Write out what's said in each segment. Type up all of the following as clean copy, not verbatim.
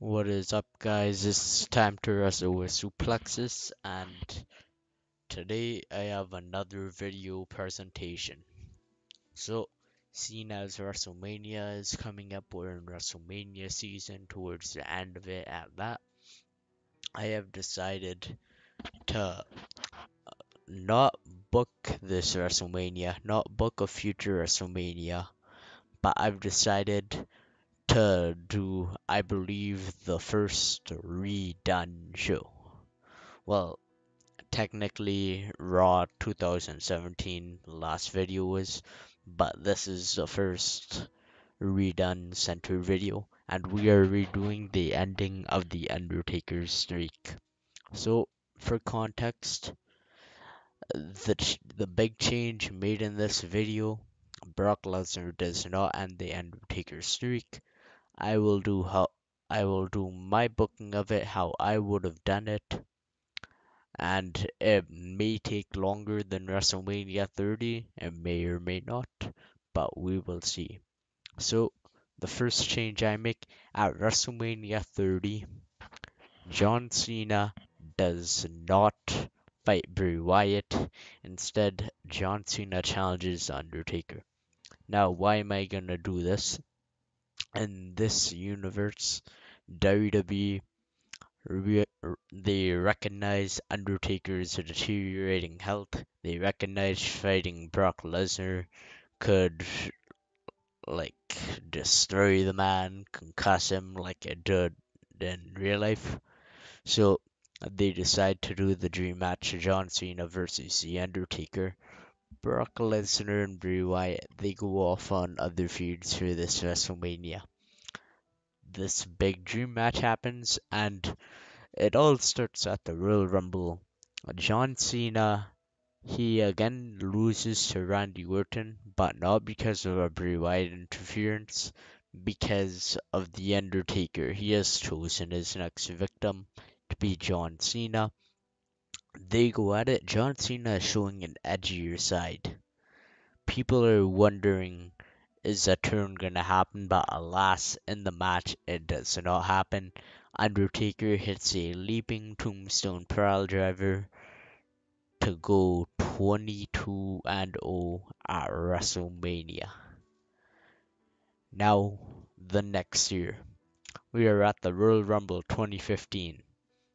What is up, guys? It's time to wrestle with suplexes, and today I have another video presentation. So, seeing as Wrestlemania is coming up, we're in Wrestlemania season, towards the end of it at that, I have decided to not book this Wrestlemania, not book a future Wrestlemania, but I've decided to do, I believe, the first redone show. Well, technically Raw 2017 last video was, but this is the first redone center video, and we are redoing the ending of the Undertaker's streak. So, for context, the big change made in this video, Brock Lesnar does not end the Undertaker's streak. I will do how I will do my booking of it how I would have done it, and it may take longer than WrestleMania 30. It may or may not, but we will see. So, the first change I make at WrestleMania 30, John Cena does not fight Bray Wyatt. Instead, John Cena challenges Undertaker. Now, why am I gonna do this? In this universe, WWE they recognize Undertaker's deteriorating health. They recognize fighting Brock Lesnar could like destroy the man, concuss him like it did in real life. So they decide to do the dream match: John Cena versus The Undertaker. Brock Lesnar and Bray Wyatt they go off on other feuds for this WrestleMania. This big dream match happens, and it all starts at the Royal Rumble. John Cena, he again loses to Randy Orton, but not because of a Bray Wyatt interference, because of The Undertaker. He has chosen his next victim to be John Cena. They go at it. John Cena is showing an edgier side. People are wondering, is a turn gonna happen? But alas, in the match, it does not happen. Undertaker hits a leaping tombstone pile driver to go 22-0 at WrestleMania. Now, the next year, we are at the Royal Rumble 2015.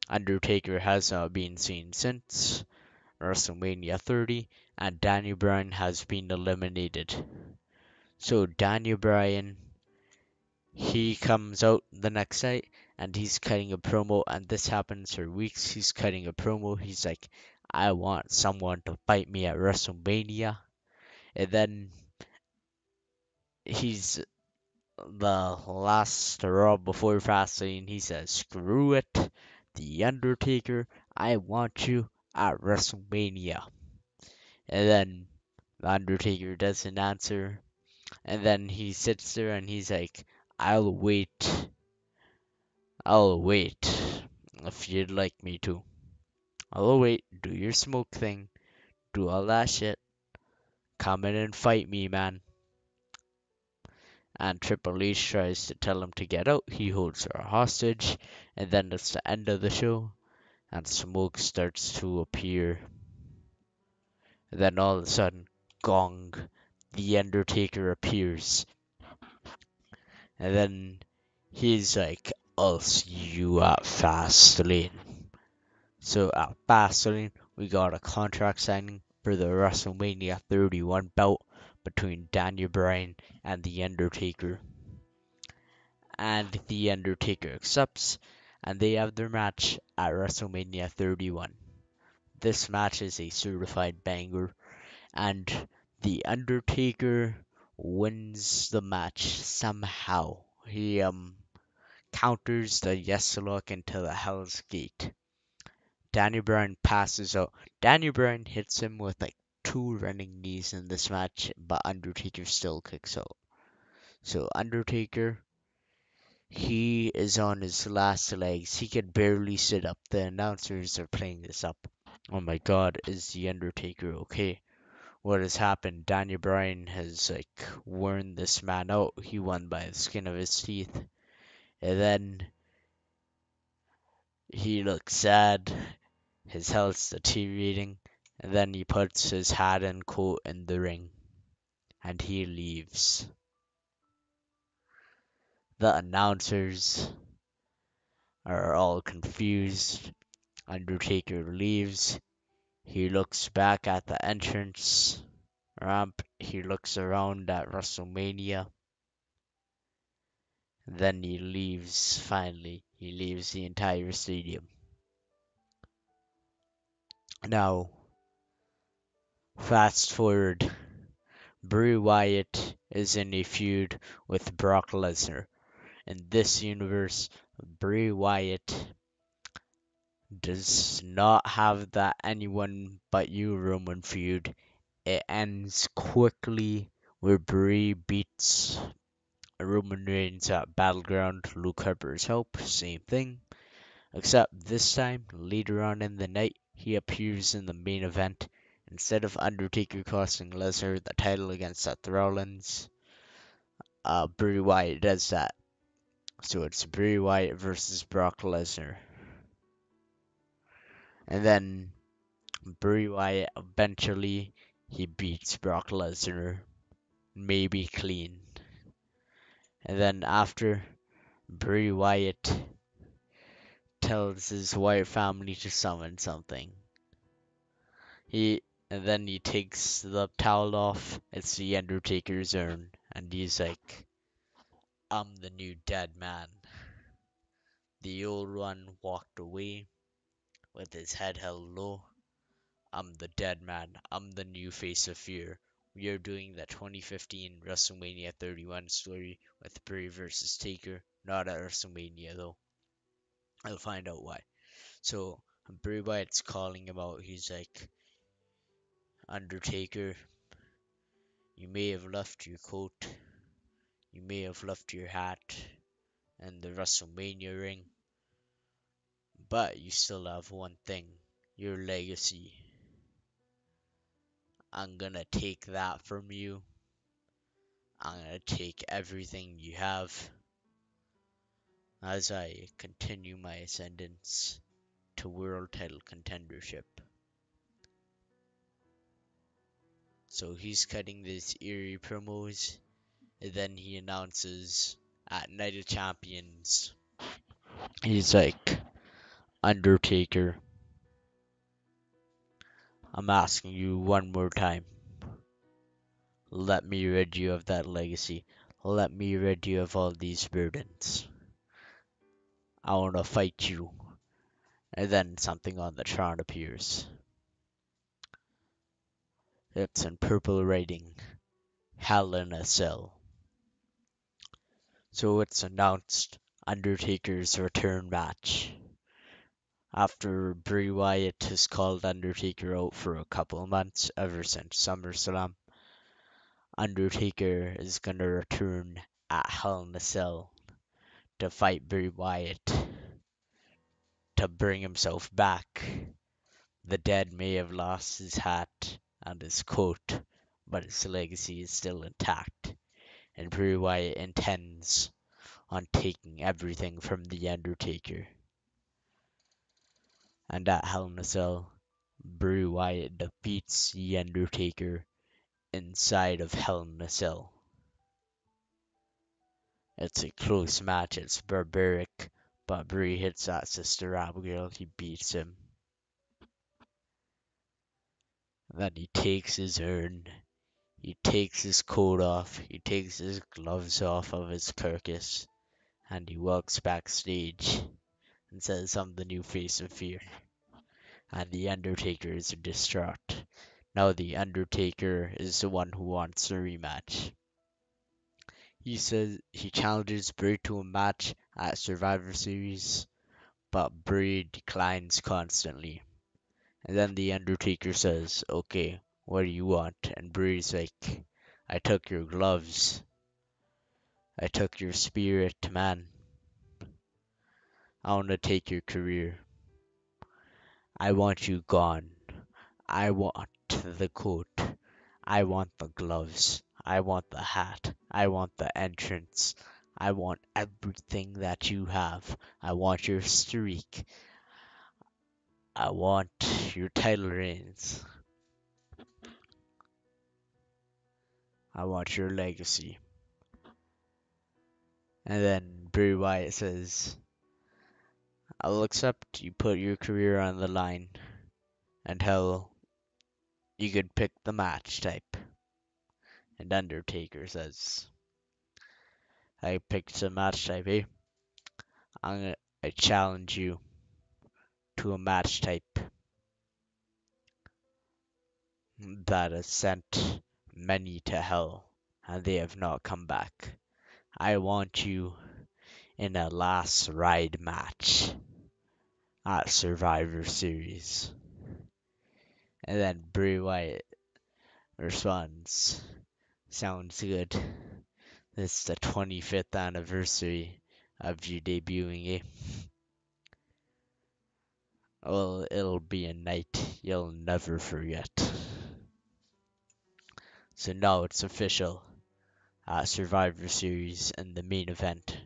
Undertaker has not been seen since WrestleMania 30, and Daniel Bryan has been eliminated. So Daniel Bryan, he comes out the next night and he's cutting a promo, and this happens for weeks. He's cutting a promo. He's like, I want someone to fight me at WrestleMania. And then he's the last Raw before Fastlane. He says, screw it, The Undertaker, I want you at WrestleMania. And then The Undertaker doesn't answer. And then he sits there and he's like, I'll wait. I'll wait if you'd like me to. I'll wait. Do your smoke thing. Do all that shit. Come in and fight me, man. And Triple H tries to tell him to get out. He holds her hostage. And then it's the end of the show. And smoke starts to appear. And then all of a sudden, gong. The Undertaker appears. And then he's like, I'll see you at Fastlane. So at Fastlane, we got a contract signing for the WrestleMania 31 bout between Daniel Bryan and The Undertaker. And The Undertaker accepts, and they have their match at WrestleMania 31. This match is a certified banger, and The Undertaker wins the match somehow. He counters the Yes Look into the Hell's Gate. Daniel Bryan passes out. Daniel Bryan hits him with like two running knees in this match, but Undertaker still kicks out. So Undertaker, he is on his last legs. He could barely sit up. The announcers are playing this up. Oh my God, is the Undertaker okay? What has happened? Daniel Bryan has like worn this man out. He won by the skin of his teeth. And then He looks sad, his health's deteriorating, and then he puts his hat and coat in the ring, and he leaves. The announcers are all confused. Undertaker leaves. He looks back at the entrance ramp. He looks around at WrestleMania. Then he leaves finally. He leaves the entire stadium. Now, fast forward. Bray Wyatt is in a feud with Brock Lesnar. In this universe, Bray Wyatt does not have that anyone but you Roman feud. It ends quickly where Bray beats Roman Reigns at Battleground. Luke Harper's help, same thing. Except this time, later on in the night, he appears in the main event. Instead of Undertaker costing Lesnar the title against Seth Rollins, Bray Wyatt does that. So it's Bray Wyatt versus Brock Lesnar. And then Bray Wyatt eventually he beats Brock Lesnar, maybe clean. And then after Bray Wyatt tells his Wyatt family to summon something. He and then he takes the towel off. It's the Undertaker's urn, and he's like, "I'm the new dead man." The old one walked away with his head held low. "I'm the dead man. I'm the new face of fear. We are doing the 2015 WrestleMania 31 story with Bray versus Taker. Not at WrestleMania though. I'll find out why." So Bray Wyatt's calling him out. He's like, "Undertaker, you may have left your coat, you may have left your hat and the WrestleMania ring, but you still have one thing, your legacy. I'm gonna take that from you. I'm gonna take everything you have as I continue my ascendance to world title contendership." So he's cutting these eerie promos, and then he announces at Night of Champions, he's like, "Undertaker, I'm asking you one more time. Let me rid you of that legacy. Let me rid you of all these burdens. I want to fight you." And then something on the Tron appears. It's in purple writing, Hell in a Cell. So it's announced Undertaker's return match. After Bray Wyatt has called Undertaker out for a couple of months, ever since SummerSlam, Undertaker is gonna return at Hell in a Cell to fight Bray Wyatt to bring himself back. The dead may have lost his hat and his coat, but his legacy is still intact, and Bray Wyatt intends on taking everything from The Undertaker. And at Hell in a Cell, Bray Wyatt defeats The Undertaker inside of Hell in a Cell. It's a close match, it's barbaric, but Bray hits that Sister Abigail, he beats him. Then he takes his urn, he takes his coat off, he takes his gloves off of his carcass, and he walks backstage and says, "I'm the new face of fear." And the Undertaker is distraught. Now the Undertaker is the one who wants a rematch. He says he challenges Bray to a match at Survivor Series, but Bray declines constantly. And then the Undertaker says, "Okay, what do you want?" And Bray's like, "I took your gloves. I took your spirit, man. I want to take your career. I want you gone. I want the coat. I want the gloves. I want the hat. I want the entrance. I want everything that you have. I want your streak. I want your title reigns. I want your legacy. And then Bray Wyatt says, I'll accept you put your career on the line, and hell, you could pick the match type. And Undertaker says, I picked a match type, eh? I challenge you to a match type that has sent many to hell, and they have not come back. I want you in a last ride match at Survivor Series. And then Bray Wyatt responds, sounds good. This is the 25th anniversary of you debuting, eh? Well, it'll be a night you'll never forget. So now it's official. Survivor Series and the main event.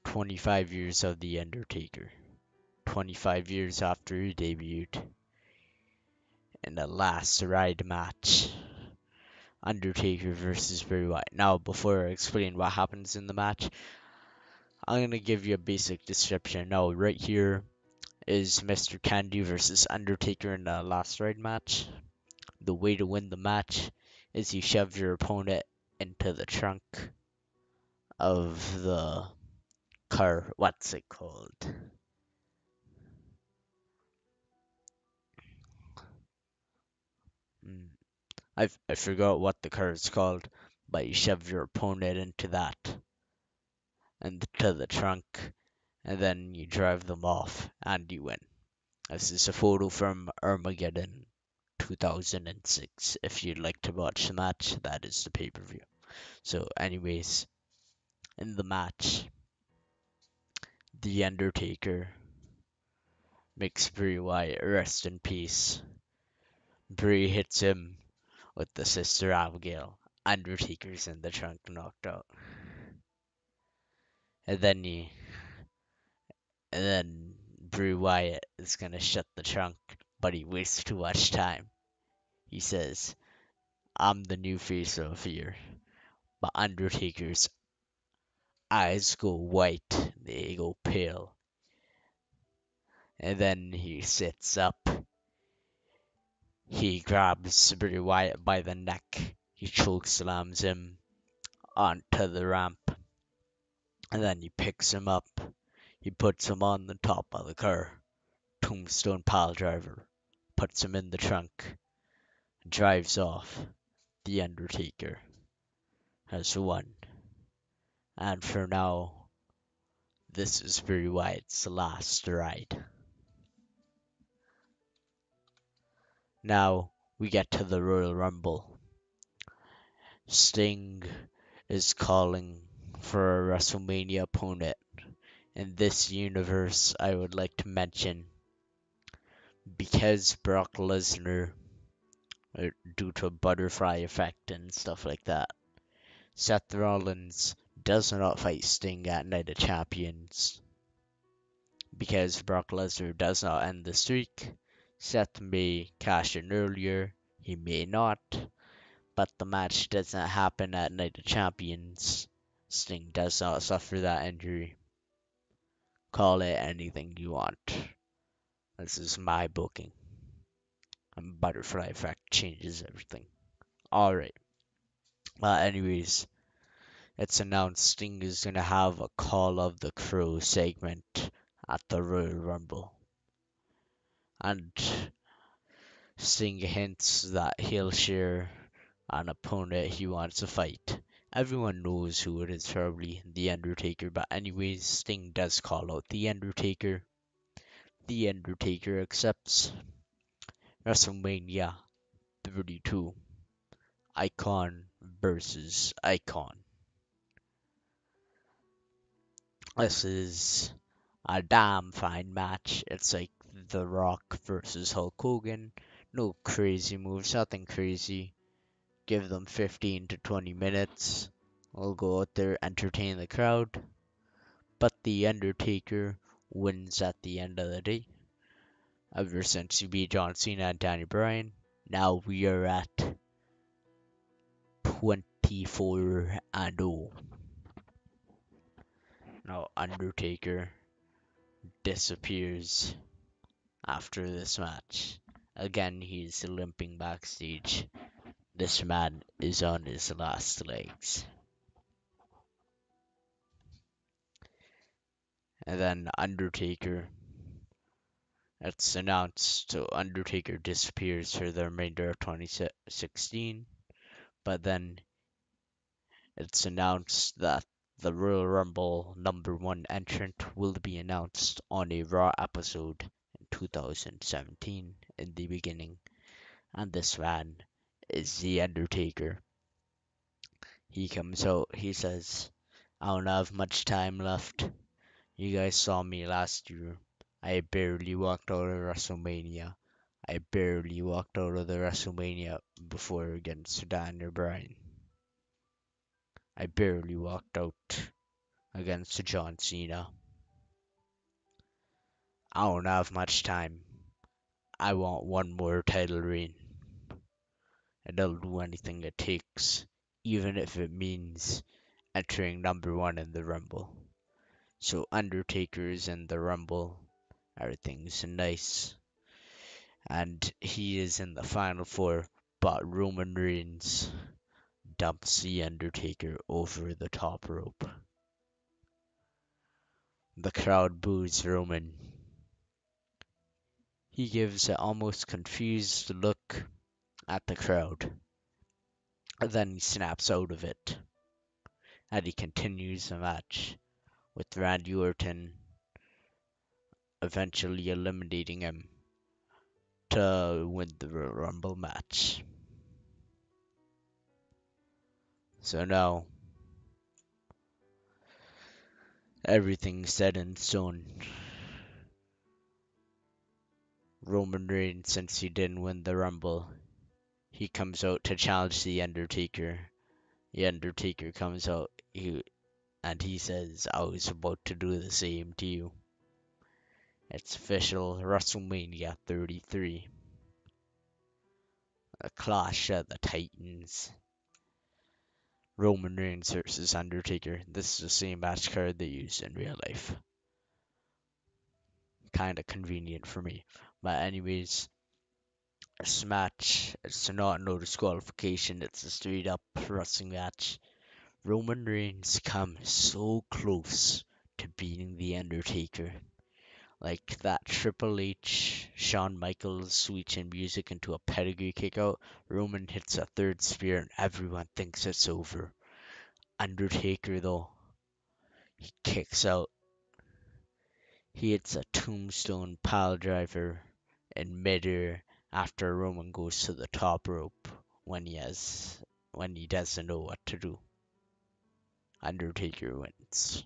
25 years of The Undertaker. 25 years after he debuted. In the last ride match. Undertaker versus Bray Wyatt. Now, before I explain what happens in the match, I'm going to give you a basic description. Now, right here is Mr. Candy versus Undertaker in the last ride match. The way to win the match is you shove your opponent into the trunk of the car. What's it called? I forgot what the car is called, but you shove your opponent into that, into the trunk, and then you drive them off, and you win. This is a photo from Armageddon 2006. If you'd like to watch the match, that is the pay-per-view. So, anyways, in the match, The Undertaker makes Bray Wyatt rest in peace. Bray hits him with the Sister Abigail. Undertaker's in the trunk, knocked out. And then he, and then Bray Wyatt is gonna shut the trunk, but he wastes too much time. He says, "I'm the new face of fear." But Undertaker's eyes go white, they go pale. And then he sits up. He grabs Bray Wyatt by the neck. He chokeslams him onto the ramp. And then he picks him up. He puts him on the top of the car. Tombstone pile driver. Puts him in the trunk. Drives off. The Undertaker has won. And for now, this is Bray Wyatt's last ride. Now we get to the Royal Rumble. Sting is calling for a Wrestlemania opponent. In this universe, I would like to mention, because Brock Lesnar, due to a butterfly effect and stuff like that, Seth Rollins does not fight Sting at Night of Champions. Because Brock Lesnar does not end the streak, Seth may cash in earlier, he may not, but the match does not happen at Night of Champions. Sting does not suffer that injury. Call it anything you want. This is my booking. And butterfly effect changes everything. Alright. Anyways, it's announced Sting is gonna have a Call of the Crow segment at the Royal Rumble. And Sting hints that he'll share an opponent he wants to fight. Everyone knows who it is, probably The Undertaker, but anyways, Sting does call out The Undertaker. The Undertaker accepts. WrestleMania 32. Icon versus Icon. This is a damn fine match. It's like The Rock versus Hulk Hogan. No crazy moves, nothing crazy. Give them 15 to 20 minutes. We'll go out there, entertain the crowd. But The Undertaker wins at the end of the day. ever since he beat John Cena and Daniel Bryan. Now we are at 24 and 0. Now Undertaker disappears after this match. Again, he's limping backstage. This man is on his last legs. And then Undertaker, it's announced Undertaker disappears for the remainder of 2016, but then it's announced that the Royal Rumble #1 entrant will be announced on a Raw episode in 2017 in the beginning, and this man is The Undertaker. He comes out, he says, I don't have much time left. You guys saw me last year. I barely walked out of WrestleMania. I barely walked out of the WrestleMania before against Daniel Bryan. I barely walked out against John Cena. I don't have much time. I want one more title reign. And I'll do anything it takes, even if it means entering #1 in the Rumble. So Undertaker is in the Rumble. Everything's nice. And he is in the Final Four, but Roman Reigns dumps the Undertaker over the top rope. The crowd boos Roman. He gives an almost confused look at the crowd. And then he snaps out of it. And he continues the match with Randy Orton eventually eliminating him to win the Royal Rumble match. So now everything's set in stone. Roman Reigns, since he didn't win the Rumble, he comes out to challenge The Undertaker. The Undertaker comes out and he says, I was about to do the same to you. It's official, WrestleMania 33. A Clash of the Titans. Roman Reigns versus Undertaker. This is the same match card they use in real life. Kinda convenient for me. But anyways, this match, it's not no disqualification, it's a straight up wrestling match. Roman Reigns comes so close to beating The Undertaker. Like that Triple H, Shawn Michaels switching music into a pedigree kickout. Roman hits a third spear and everyone thinks it's over. Undertaker, though, he kicks out. He hits a tombstone pile driver in midair after Roman goes to the top rope when he doesn't know what to do. Undertaker wins.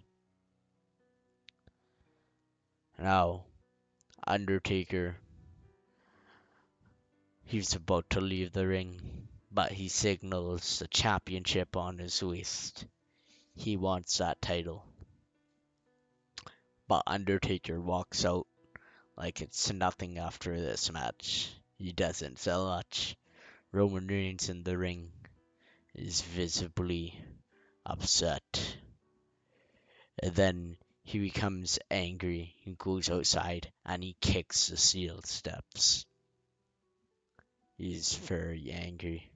Now, Undertaker, he's about to leave the ring, but he signals the championship on his waist. He wants that title. But Undertaker walks out like it's nothing after this match. He doesn't sell much. Roman Reigns in the ring is visibly upset. And then he becomes angry. He goes outside and he kicks the steel steps. He's very angry.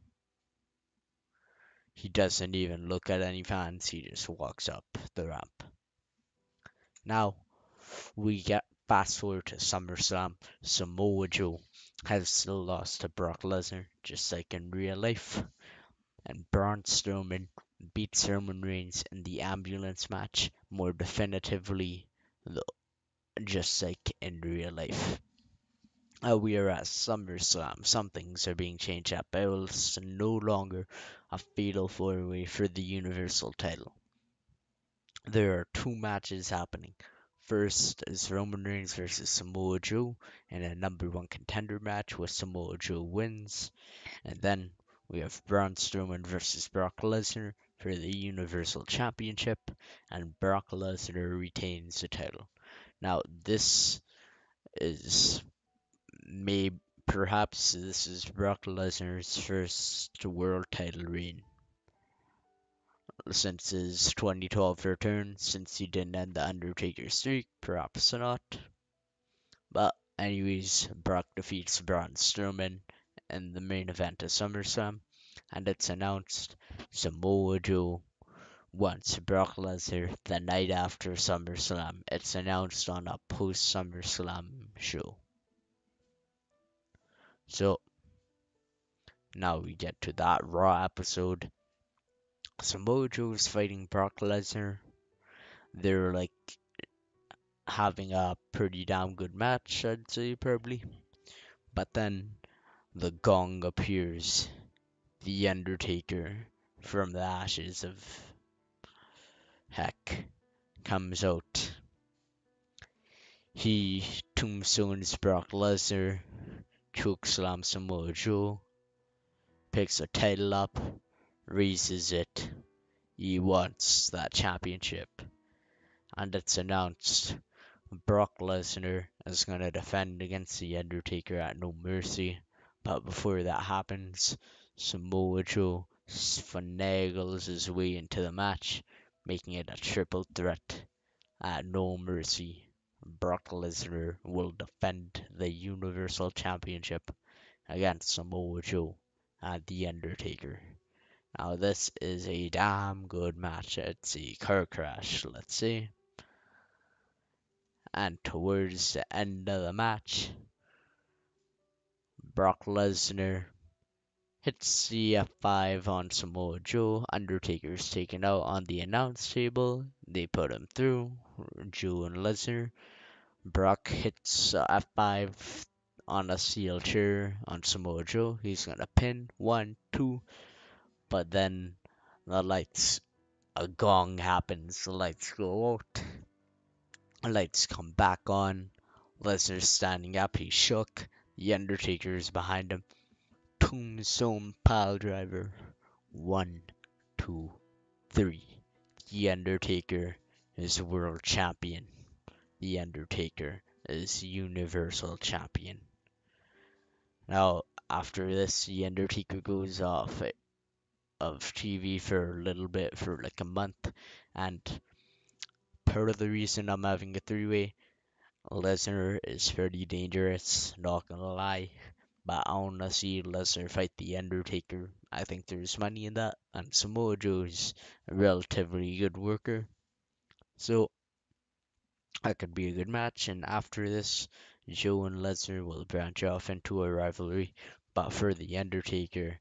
He doesn't even look at any fans, he just walks up the ramp. Now, we get fast forward to SummerSlam. Samoa Joe has still lost to Brock Lesnar, just like in real life. And Braun Strowman beats Roman Reigns in the ambulance match more definitively, just like in real life. We are at SummerSlam. Some things are being changed up. It's no longer a fatal four-way for the Universal title. There are two matches happening. First is Roman Reigns versus Samoa Joe in a #1 contender match where Samoa Joe wins. And then we have Braun Strowman versus Brock Lesnar for the Universal Championship, and Brock Lesnar retains the title. Now, this is Maybe perhaps this is Brock Lesnar's first world title reign since his 2012 return, since he didn't end the Undertaker streak, perhaps not. But anyways, Brock defeats Braun Strowman in the main event of SummerSlam, and it's announced Samoa Joe wants Brock Lesnar the night after SummerSlam. It's announced on a post SummerSlam show. So now we get to that Raw episode. Samoa Joe's fighting Brock Lesnar. They're like having a pretty damn good match, I'd say, probably. But then the gong appears. The Undertaker from the ashes of heck comes out. He tombstones Brock Lesnar, chokeslams Samoa Joe, picks a title up, raises it. He wants that championship. And it's announced Brock Lesnar is going to defend against The Undertaker at No Mercy. But before that happens, Samoa Joe finagles his way into the match, making it a triple threat at No Mercy. Brock Lesnar will defend the Universal Championship against Samoa Joe and The Undertaker. Now, this is a damn good match. It's a car crash, let's say. And towards the end of the match, Brock Lesnar hits the F5 on Samoa Joe. Undertaker's taken out on the announce table. They put him through. Joe and Lesnar. Brock hits F5 on a steel chair on Samoa Joe. He's gonna pin 1, 2, but then the lights, a gong happens. The lights go out. The lights come back on. Lesnar's standing up. He's shook. The Undertaker's behind him. Tombstone pile driver. 1, 2, 3. The Undertaker is world champion. The Undertaker is Universal Champion. Now, after this, The Undertaker goes off of TV for a little bit, for like a month, and part of the reason I'm having a three-way, Lesnar is pretty dangerous, not gonna lie, but I wanna see Lesnar fight The Undertaker. I think there's money in that, and Samoa Joe's a relatively good worker, so that could be a good match. And after this, Joe and Lesnar will branch off into a rivalry. But for The Undertaker,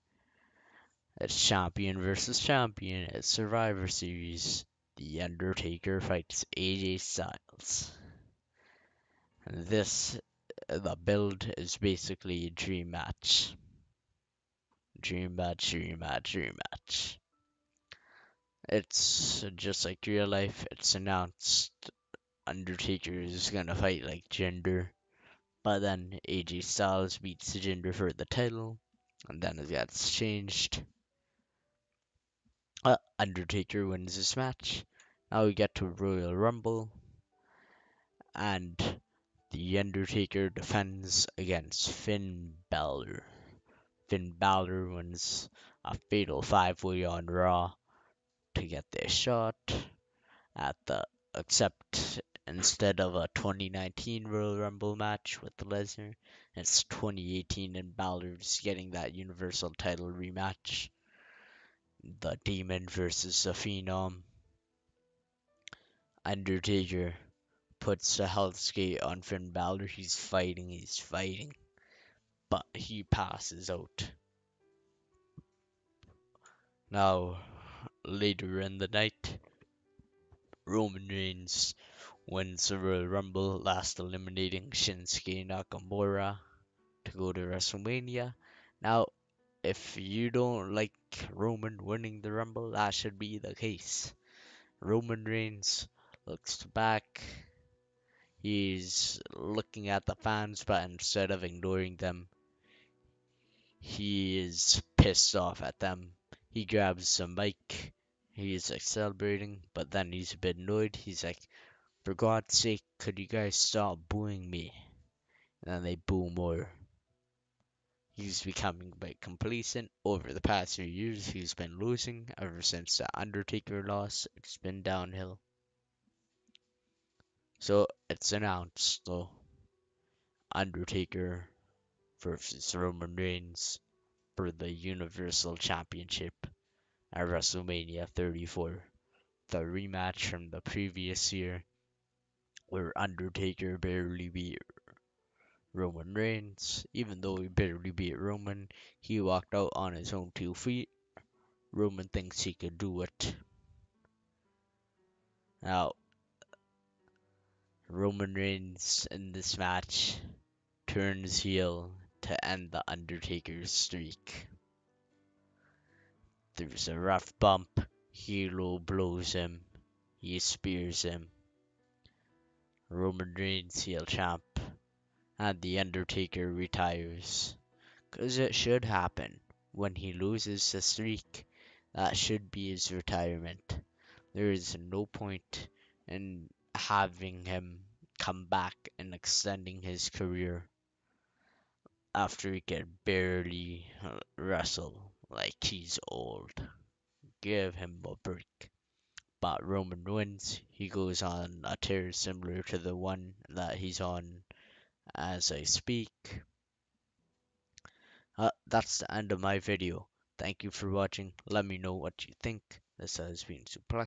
it's champion versus champion. It's Survivor Series. The Undertaker fights AJ Styles. And the build is basically a dream match. Dream match, dream match, dream match. It's just like real life. It's announced Undertaker is gonna fight like Jinder. But then AJ Styles beats Jinder for the title, and then it gets changed. Undertaker wins this match. Now we get to Royal Rumble, and The Undertaker defends against Finn Balor. Finn Balor wins a fatal 5-way on Raw to get their shot at the, except instead of a 2019 Royal Rumble match with Lesnar, it's 2018 and Balor's getting that Universal title rematch. The Demon versus the Phenom. Undertaker puts a Hell's Gate on Finn Balor. He's fighting, but he passes out. Now, later in the night, Roman Reigns wins the Royal Rumble, last eliminating Shinsuke Nakamura to go to Wrestlemania. Now, if you don't like Roman winning the Rumble, that should be the case. Roman Reigns looks back. He's looking at the fans, but instead of ignoring them, he is pissed off at them. He grabs the mic. He's like celebrating, but then he's a bit annoyed. He's like, "For God's sake, could you guys stop booing me?" and then they boo more. He's becoming a bit complacent over the past few years. He's been losing ever since the Undertaker loss. It's been downhill. So it's announced though, Undertaker versus Roman Reigns for the Universal Championship at WrestleMania 34. The rematch from the previous year where Undertaker barely beat Roman Reigns. Even though he barely beat Roman, he walked out on his own 2 feet. Roman thinks he could do it. Now, Roman Reigns in this match turns heel to end the Undertaker's streak. There's a rough bump. He low blows him. He spears him. Roman Reigns heel champ. And the Undertaker retires. 'Cause it should happen. When he loses the streak, that should be his retirement. There is no point in having him come back and extending his career after he can barely wrestle like he's old. Give him a break. But Roman wins. He goes on a tear similar to the one that he's on as I speak. That's the end of my video. Thank you for watching. Let me know what you think. This has been Suplex.